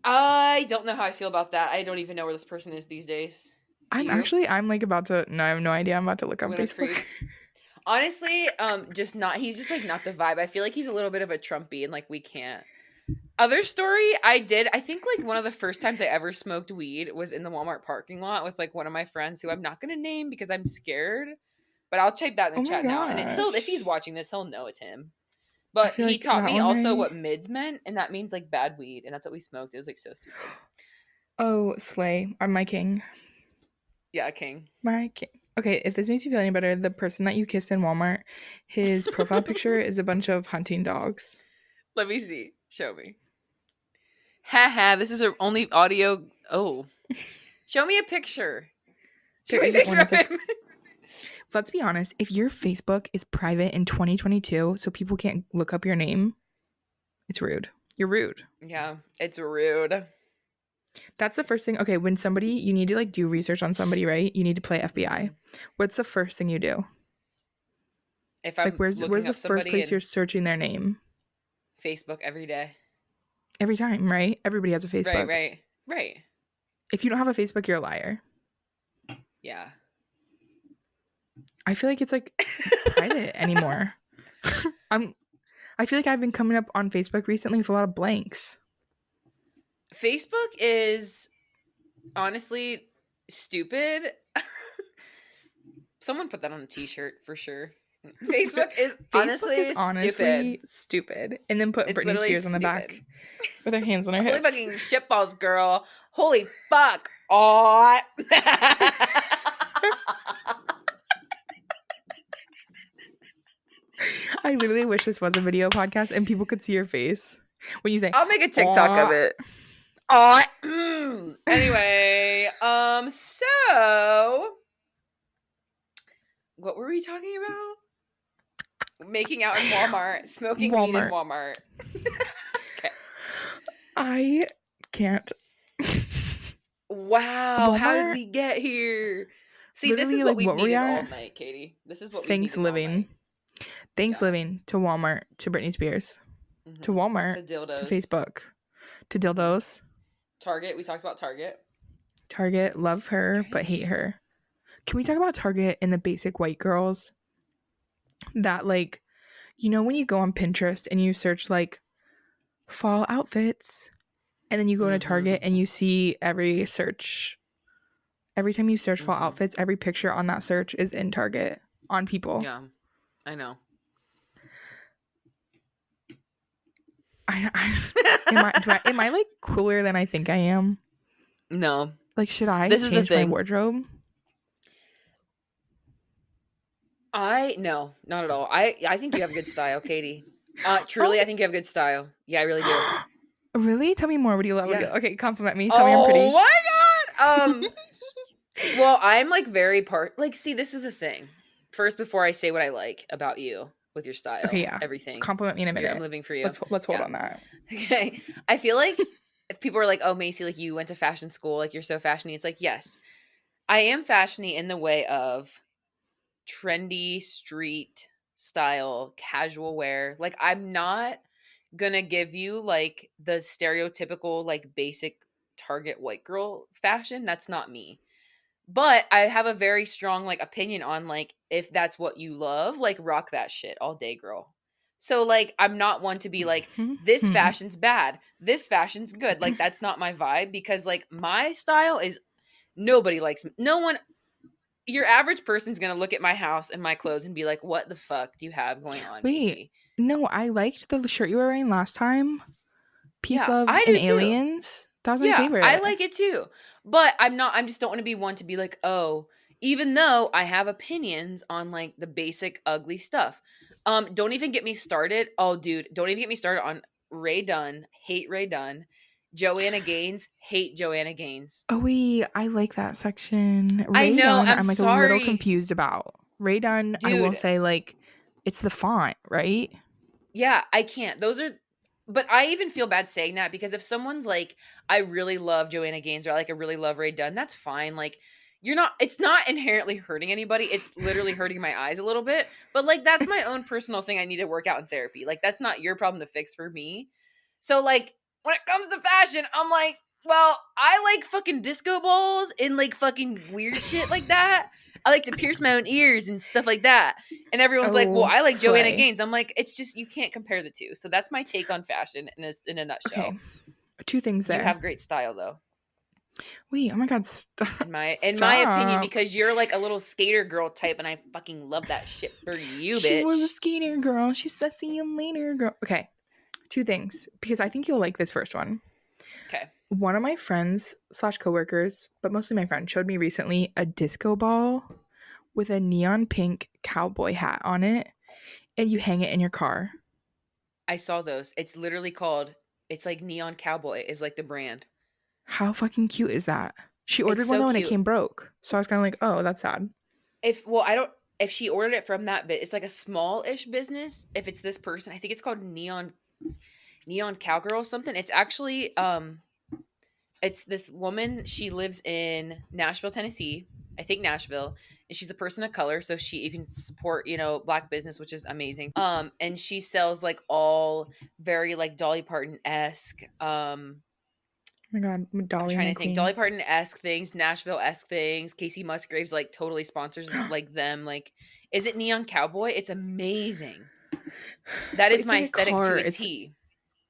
I don't know how I feel about that. I don't even know where this person is these days. I'm like about to. No, I have no idea. I'm about to look on Facebook. Honestly, just not. He's just like not the vibe. I feel like he's a little bit of a Trumpy, and like we can't. Other story, I think like one of the first times I ever smoked weed was in the Walmart parking lot with like one of my friends who I'm not gonna name because I'm scared, but I'll type that in the chat now. And if he's watching this, he'll know it's him. But he taught me also what mids meant, and that means like bad weed, and that's what we smoked. It was like so stupid. Oh, slay! I'm my king. Yeah, king. My king. Okay, if this makes you feel any better, the person that you kissed in Walmart, his profile picture is a bunch of hunting dogs. Let me see. Show me. Haha, this is our only audio. Oh. Show me a picture. Show me a picture of him. Let's be honest. If your Facebook is private in 2022, so people can't look up your name, it's rude. You're rude. Yeah, it's rude. That's the first thing. Okay, when you need to like do research on somebody, right? You need to play FBI. What's the first thing you do? If I'm like, where's the first place you're searching their name? Facebook every day. Every time, right? Everybody has a Facebook. Right. If you don't have a Facebook, you're a liar. Yeah. I feel like it's like private anymore. I feel like I've been coming up on Facebook recently with a lot of blanks. Facebook is honestly stupid. Someone put that on a t-shirt for sure. Facebook is honestly stupid. And then put Britney Spears on the back with her hands on her hips. Holy fucking shitballs, girl. Holy fuck. Aw. I literally wish this was a video podcast and people could see your face when you say, I'll make a TikTok of it. Anyway, so what were we talking about? Making out in Walmart, smoking weed in Walmart. Okay. I can't. Wow, how did we get here? See, literally, this is what we needed all night, Katie. This is what we needed all night. Thanks living to Walmart, to Britney Spears, to Walmart, to dildos, to Facebook, to dildos. Target. We talked about Target. Target, love her, but hate her. Can we talk about Target and the basic white girls that, like, you know, when you go on Pinterest and you search like fall outfits and then you go to Target and you see every search Every time you search for outfits, every picture on that search is in Target on people. Yeah, I know. Am I like cooler than I think I am? No. Like, should I This is the change my thing. wardrobe? No, not at all. I think you have good style, Katie. Truly, I think you have good style. Yeah, I really do. Really? Tell me more. What do you love? Yeah. Okay, compliment me. Tell me I'm Oh pretty. my god. Well, I'm like very see, this is the thing. First, before I say what I like about you with your style, Okay, yeah. everything. Compliment me in a minute. I'm living for you. Let's hold Yeah. on that. Okay. I feel like if people are like, "Oh, Macy, like you went to fashion school, like you're so fashiony." It's like, yes, I am fashiony in the way of trendy street style, casual wear. Like I'm not gonna give you like the stereotypical like basic Target white girl fashion. That's not me. But I have a very strong like opinion on like if that's what you love, like rock that shit all day, girl. So like I'm not one to be like this fashion's bad, this fashion's good. Like that's not my vibe because like my style is nobody likes no one your average person's going to look at my house and my clothes and be like, "What the fuck do you have going on, Wait, Macy?" no, I liked the shirt you were wearing last time. Peace, Yeah, Love, I and do too. Aliens. That was my Yeah, I favorite. like it too. But I just don't want to be one to be like, "Oh, even though I have opinions on like the basic ugly stuff." Don't even get me started. Oh, dude, don't even get me started on Ray Dunn. Hate Ray Dunn. Joanna Gaines. Hate Joanna Gaines. Oh, wait, I like that section. I Ray know. Dunn, I'm I'm like a little sorry, confused about. Ray Dunn, I will dude. say, like, it's the font, right? Yeah, I can't. Those are but I even feel bad saying that because if someone's like, I really love Joanna Gaines or I like I really love Ray Dunn, that's fine. Like you're not it's not inherently hurting anybody. It's literally hurting my eyes a little bit. But like that's my own personal thing I need to work out in therapy. Like that's not your problem to fix for me. So like when it comes to fashion, I'm like, well, I like fucking disco balls and like fucking weird shit like that. I like to pierce my own ears and stuff like that. And everyone's like, well, Oh, I like Joanna slay. Gaines. I'm like, it's just, you can't compare the two. So that's my take on fashion in a Okay, nutshell. two things You there. have great style though. Wait, oh my God, stop. In my opinion, Stop. because you're like a little skater girl type and I fucking love that shit for you, She was a bitch. skater girl. She said, see you later, girl. Okay, two things, because I think you'll like this first one. Okay. One of my friends slash coworkers, but mostly my friend, showed me recently a disco ball with a neon pink cowboy hat on it, and you hang it in your car. I saw those. It's literally called, it's like Neon Cowboy is like the brand. How fucking cute is that? She It's ordered one so though and it cute. came broke. So I was kind of like, oh, that's sad. I don't, if she ordered it from that bit, it's like a small ish business. If it's this person, I think it's called Neon Cowgirl or something. It's actually, it's this woman. She lives in Nashville, Tennessee. I think Nashville, and she's a person of color, so you can support black business, which is amazing. And she sells like all very like Dolly Parton esque. Oh my God, I'm Dolly trying my to think queen. Dolly Parton esque things, Nashville esque things. Casey Musgraves like totally sponsors like them. Like, is it Neon Cowboy? It's amazing. That But is it's my like a aesthetic car. to a It's T.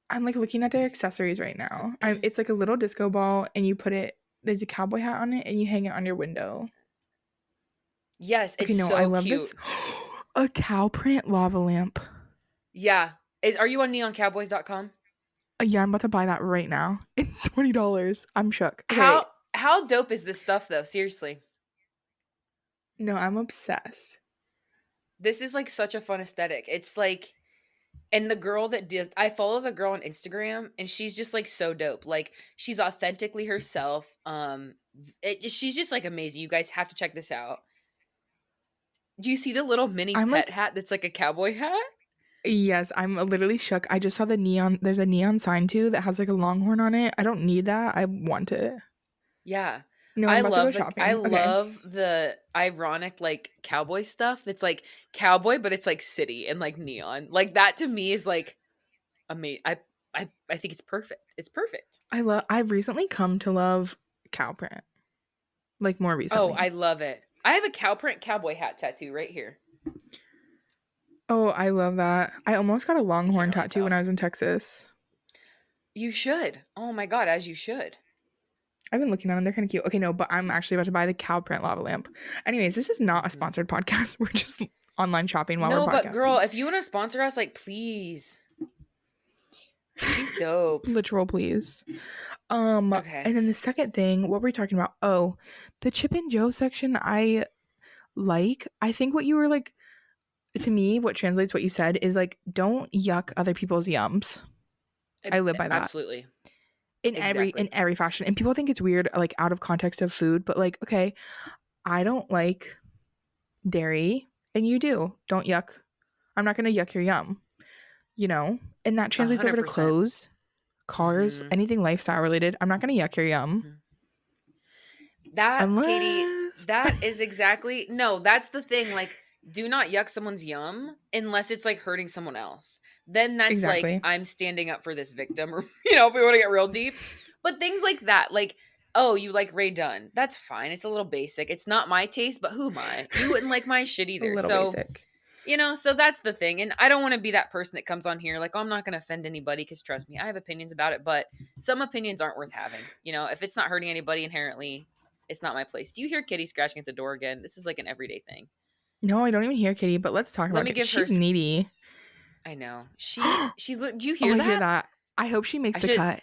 I'm like looking at their accessories right now. It's like a little disco ball, and you put it. There's a cowboy hat on it, and you hang it on your window. Yes, Okay, it's no, I so love cute. this. A cow print lava lamp. Yeah. Are you on neoncowboys.com? Yeah, I'm about to buy that right now. It's $20. I'm shook. Okay, How wait. how dope is this stuff though? Seriously. No, I'm obsessed. This is like such a fun aesthetic. It's like and the girl that does I follow the girl on Instagram and she's just like so dope. Like she's authentically herself. She's just like amazing. You guys have to check this out. Do you see the little mini I'm pet like, hat that's like a cowboy hat? yes, I'm literally shook. I just saw the neon. There's a neon sign too that has like a longhorn on it. I don't need that. I want it. Yeah. No, I'm about to go I shopping. Okay. love the ironic like cowboy stuff that's like cowboy but it's like city and like neon. Like that to me is like amazing. I think it's perfect. It's perfect. I've recently come to love cow print. Like more Oh, recently. I love it. I have a cow print cowboy hat tattoo right here. Oh, I love that. I almost got a You can't longhorn really tattoo when tell. I was in Texas. You should. Oh my god, as you should. I've been looking at them. They're kind of cute. Okay, no, but I'm actually about to buy the cow print lava lamp. Anyways, this is not a sponsored podcast. We're just online shopping while we're podcasting. No, but girl, if you want to sponsor us, like, please. She's dope. Literal, please. Okay. And then the second thing, what were we talking about? Oh, the Chip and Joe section. I think what you were like, to me, what translates what you said is like, don't yuck other people's yums. I live by that. Absolutely. In every fashion. And people think it's weird, like out of context of food, but like, okay, I don't like dairy and you do. Don't yuck. I'm not going to yuck your yum, you know? And that translates 100%. Over to clothes, cars, anything lifestyle related. I'm not going to yuck your yum. That, Katie, that is exactly, no, that's the thing. Like, do not yuck someone's yum unless it's like hurting someone else. Then that's like, I'm standing up for this victim, or, you know, if we want to get real deep. But things like that, like, oh, you like Ray Dunn. That's fine. It's a little basic. It's not my taste, but who am I? You wouldn't like my shit either. So, basic. You know, so that's the thing. And I don't want to be that person that comes on here like, oh, I'm not going to offend anybody, because trust me, I have opinions about it. But some opinions aren't worth having. You know, if it's not hurting anybody inherently, it's not my place. Do you hear Kitty scratching at the door again? This is like an everyday thing. No, I don't even hear Kitty, but let's talk about it. She's needy. I know. She's do you hear that? I hear that. I hope she makes the cut.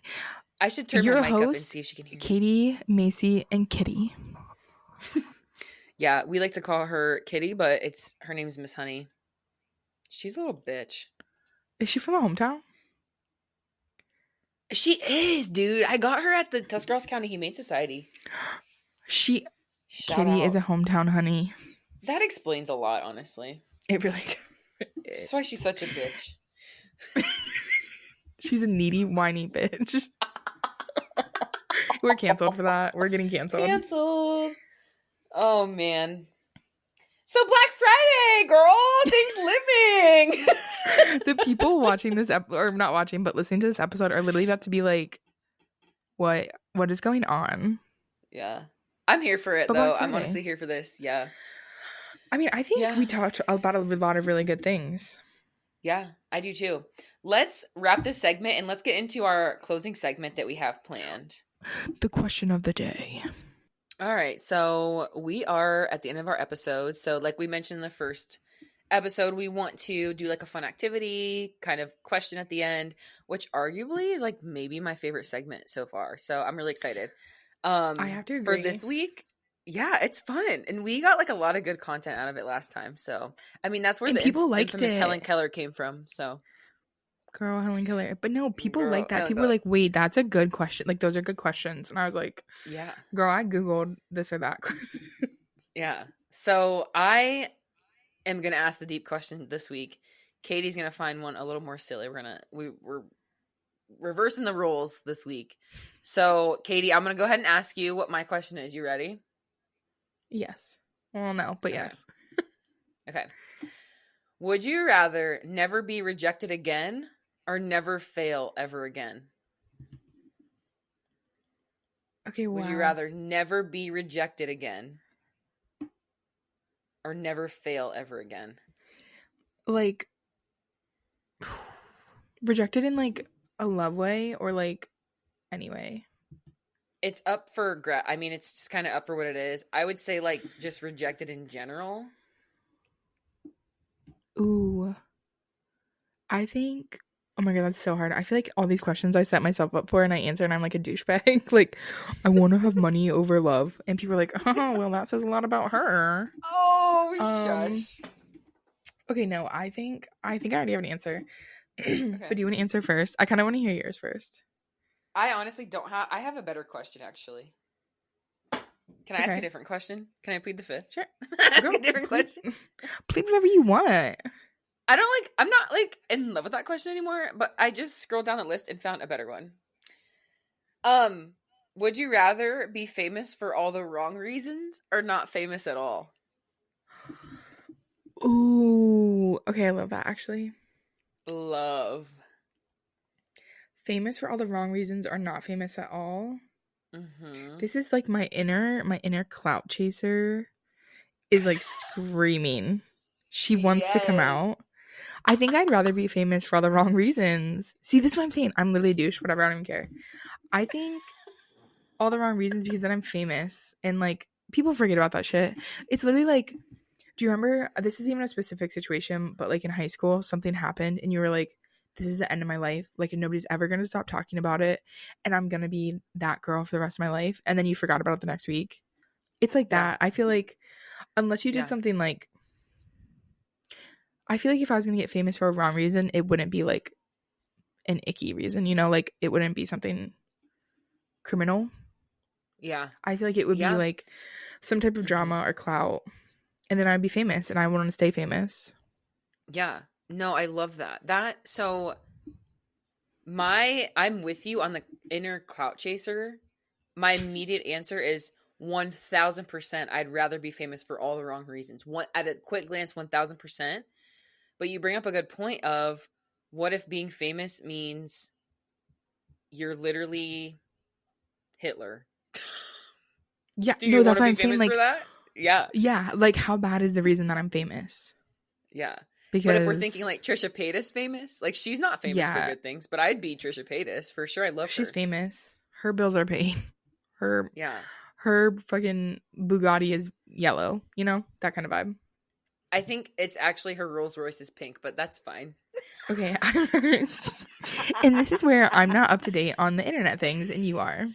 I should turn my mic up and see if she can hear. Katie, Macy, and Kitty. Yeah, we like to call her Kitty, but her name's Miss Honey. She's a little bitch. Is she from a hometown? She is, dude. I got her at the Tuscarawas County Humane Society. Kitty is a hometown honey. That explains a lot, honestly. It really does. That's why she's such a bitch. She's a needy, whiny bitch. We're canceled for that. We're getting canceled. Oh, man. So Black Friday, girl. Things living. The people watching this or not watching, but listening to this episode are literally about to be like, what is going on? Yeah. I'm here for it, though. I'm honestly here for this. Yeah. I mean, I think we talked about a lot of really good things. Yeah, I do too. Let's wrap this segment and let's get into our closing segment that we have planned. The question of the day. All right. So we are at the end of our episode. So like we mentioned in the first episode, we want to do like a fun activity kind of question at the end, which arguably is like maybe my favorite segment so far. So I'm really excited. I have to agree. For this week. Yeah, it's fun. And we got like a lot of good content out of it last time. So, I mean, that's where the infamous Helen Keller came from. So, girl, Helen Keller. But no, people like that. People were like, wait, that's a good question. Like, those are good questions. And I was like, yeah, girl, I Googled this or that question. Yeah. So, I am going to ask the deep question this week. Katie's going to find one a little more silly. We're reversing the rules this week. So, Katie, I'm going to go ahead and ask you what my question is. You ready? Yes. Well, no, but yes. Okay. Would you rather never be rejected again or never fail ever again? Okay, wow. Would you rather never be rejected again or never fail ever again? Like, rejected in like a love way or like anyway? It's up for I mean, it's just kind of up for what it is. I would say like just rejected in general. Ooh. I think, oh my God, that's so hard. I feel like all these questions I set myself up for and I answer and I'm like a douchebag. Like, I want to have money over love. And people are like, oh, well, that says a lot about her. Oh, shush. Okay, no, I think I already have an answer. Okay. But do you want to answer first? I kind of want to hear yours first. I honestly don't have... I have a better question, actually. Can I ask a different question? Can I plead the fifth? Sure. Ask a different question? Plead whatever you want. I'm not, like, in love with that question anymore, but I just scrolled down the list and found a better one. Would you rather be famous for all the wrong reasons or not famous at all? Ooh. Okay, I love that, actually. Love. Famous for all the wrong reasons or not famous at all. Mm-hmm. This is like my inner clout chaser is like screaming. She wants to come out. I think I'd rather be famous for all the wrong reasons. See, this is what I'm saying. I'm literally a douche. Whatever. I don't even care. I think all the wrong reasons because then I'm famous and like people forget about that shit. It's literally like, do you remember, this is even a specific situation, but like in high school something happened and you were like, this is the end of my life, like nobody's ever going to stop talking about it and I'm going to be that girl for the rest of my life, and then you forgot about it the next week. It's like that. I feel like unless you did something like, I feel like if I was going to get famous for a wrong reason, it wouldn't be like an icky reason, you know, like it wouldn't be something criminal. I feel like it would be like some type of drama or clout, and then I'd be famous and I want to stay famous. No, I love that. So I'm with you on the inner clout chaser. My immediate answer is 1000%. I'd rather be famous for all the wrong reasons. At a quick glance, 1000%. But you bring up a good point of, what if being famous means you're literally Hitler? Yeah, no, that's what I'm saying. Like, for that? Yeah. Like, how bad is the reason that I'm famous? Yeah. Because, but if we're thinking like Trisha Paytas famous, like she's not famous for good things, but I'd be Trisha Paytas for sure. I love her. She's famous. Her bills are paid. Her fucking Bugatti is yellow. You know, that kind of vibe. I think it's actually her Rolls Royce is pink, but that's fine. Okay. And this is where I'm not up to date on the internet things, and you are.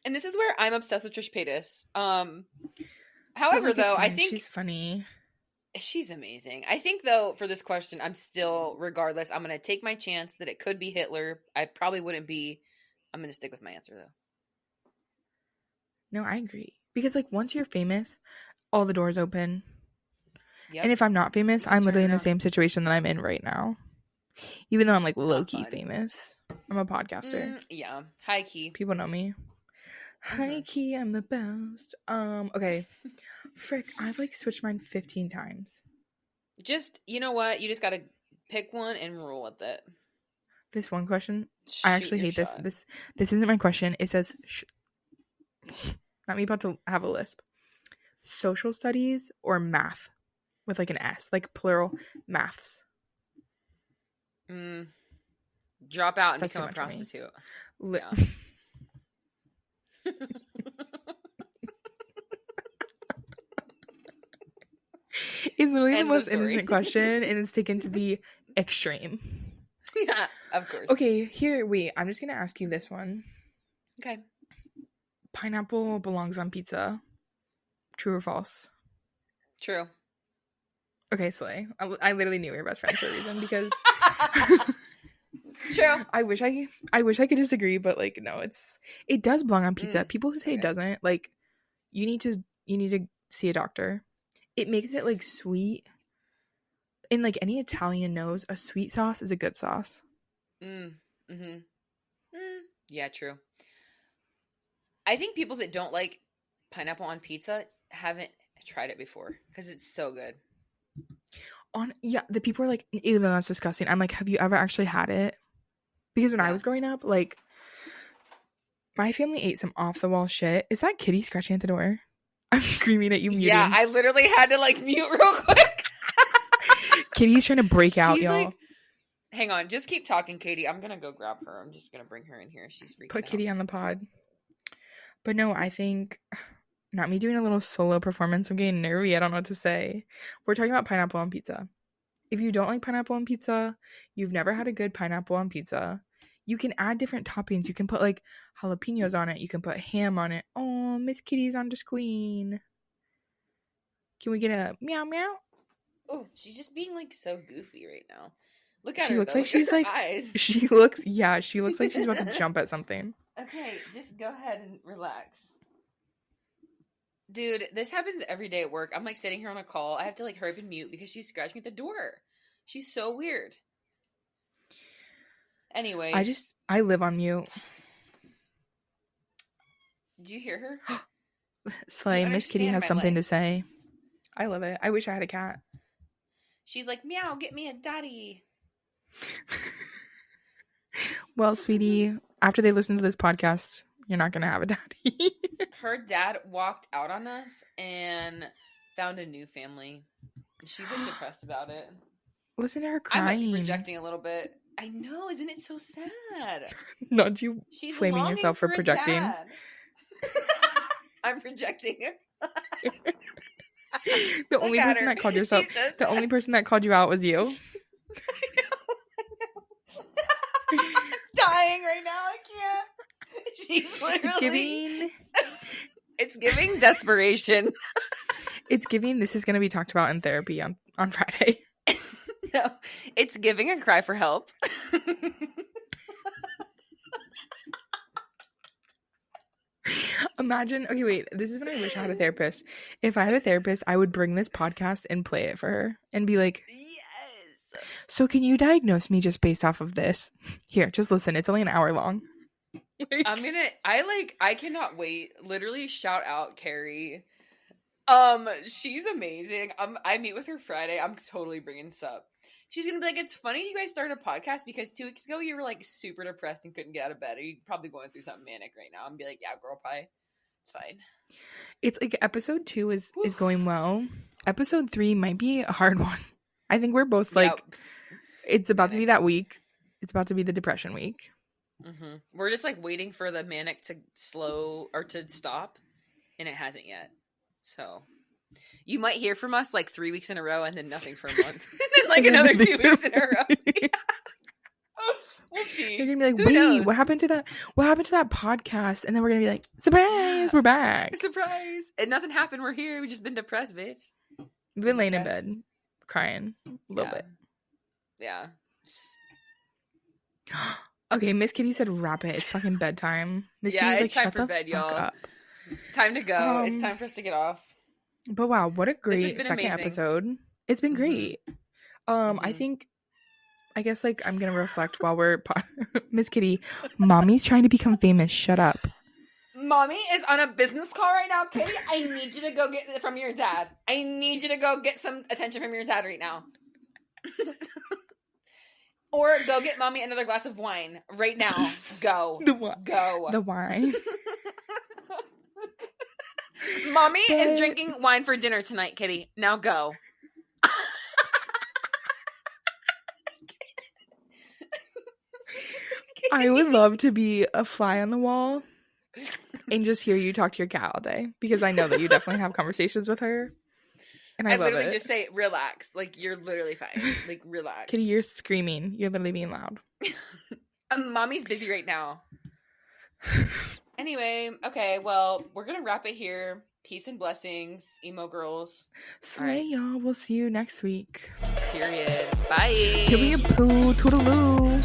And this is where I'm obsessed with Trish Paytas. However, though, I think she's funny. She's amazing. I think, though, for this question, I'm still, regardless, I'm going to take my chance that it could be Hitler. I probably wouldn't be. I'm going to stick with my answer, though. No, I agree. Because, like, once you're famous, all the doors open. Yep. And if I'm not famous, I'm literally in the same situation that I'm in right now. Even though I'm, like, low-key famous. I'm a podcaster. Yeah. High key. People know me. High key, I'm the best. Okay. Frick, I've, like, switched mine 15 times. Just, you know what? You just gotta pick one and roll with it. This one question, I actually hate this. This isn't my question. It says, not me about to have a lisp. Social studies or math? With, like, an S. Like, plural maths. Drop out and become a prostitute. Yeah. It's literally the most innocent question, and it's taken to the extreme. Yeah, of course. Okay, wait. I'm just gonna ask you this one. Okay. Pineapple belongs on pizza. True or false? True. Okay, Slay. I literally knew we were best friends for a reason because. True. I wish I could disagree, but like no, it does belong on pizza. People who say it doesn't, like, you need to see a doctor. It makes it like sweet. And like any Italian knows, a sweet sauce is a good sauce. Yeah, true. I think people that don't like pineapple on pizza haven't tried it before because it's so good. The people are like, ew, that's disgusting. I'm like, have you ever actually had it? Because when I was growing up, like, my family ate some off the wall shit. Is that Kitty scratching at the door? I'm screaming at you, muting. Yeah, I literally had to like mute real quick. Kitty's trying to break out, y'all. Like, hang on, just keep talking, Katie. I'm gonna go grab her. I'm just gonna bring her in here. She's freaking Put out. Kitty on the pod. But no, I think, not me doing a little solo performance. I'm getting nervy. I don't know what to say. We're talking about pineapple on pizza. If you don't like pineapple on pizza, you've never had a good pineapple on pizza, you can add different toppings. You can put like jalapenos on it. You can put ham on it. Oh, Miss Kitty's on the screen. Can we get a meow meow? Oh, she's just being like so goofy right now. Look at her. She looks like she's like eyes. She looks like she's about to jump at something. Okay, just go ahead and relax. Dude, this happens every day at work. I'm like sitting here on a call. I have to like hurry up and mute because she's scratching at the door. She's so weird. Anyways. I live on mute. Did you hear her? Slay, Miss Kitty has something to say. I love it. I wish I had a cat. She's like, meow, get me a daddy. Well, sweetie, after they listen to this podcast, you're not going to have a daddy. Her dad walked out on us and found a new family. She's like depressed about it. Listen to her crying. I'm like projecting a little bit. I know, isn't it so sad? Not you. She's flaming yourself for projecting. I'm projecting. The only person that called yourself, the only person that called you out was you. I'm dying right now. I can't. She's literally. It's giving desperation. It's giving. This is going to be talked about in therapy on Friday. No, it's giving a cry for help. Imagine, okay, wait, this is when I wish I had a therapist. If I had a therapist, I would bring this podcast and play it for her and be like, yes. So can you diagnose me just based off of this? Here, just listen. It's only an hour long. I cannot wait. Literally shout out Carrie. She's amazing. I meet with her Friday. I'm totally bringing this up. She's gonna be like, it's funny you guys started a podcast because 2 weeks ago you were like super depressed and couldn't get out of bed. Are you probably going through something manic right now? And be like, yeah, girl pie. It's fine. It's like episode 2 is going well. Episode 3 might be a hard one. I think we're both like, it's about to be that week. It's about to be the depression week. Mm-hmm. We're just like waiting for the manic to slow or to stop, and it hasn't yet. So you might hear from us like 3 weeks in a row and then nothing for a month. And then like another 2 weeks in a row. Yeah. We'll see. You're gonna be like, wait, what happened to that podcast? And then we're gonna be like, surprise, we're back. Surprise. And nothing happened. We're here. We've just been depressed, bitch. We've been laying in bed crying a little bit. Yeah. Okay, Miss Kitty said wrap it. It's fucking bedtime. Miss Kitty's it's like, time for bed, y'all. Up. Time to go. It's time for us to get off. But wow, what a great second episode. It's been great. I guess like I'm gonna reflect while we're Miss Kitty, mommy's trying to become famous. Shut up. Mommy is on a business call right now. Kitty, I need you to go get it from your dad. I need you to go get some attention from your dad right now. Or go get mommy another glass of wine right now. Go. Go. The wine. Mommy is drinking wine for dinner tonight, Kitty. Now go. I would love to be a fly on the wall and just hear you talk to your cat all day, because I know that you definitely have conversations with her. And I literally just say, relax. Like, you're literally fine. Like, relax. Kitty, you're screaming. You're literally being loud. Mommy's busy right now. Anyway, okay, well, we're going to wrap it here. Peace and blessings, emo girls. Slay, y'all. We'll see you next week. Period. Bye. Give me a poo. Toodaloo.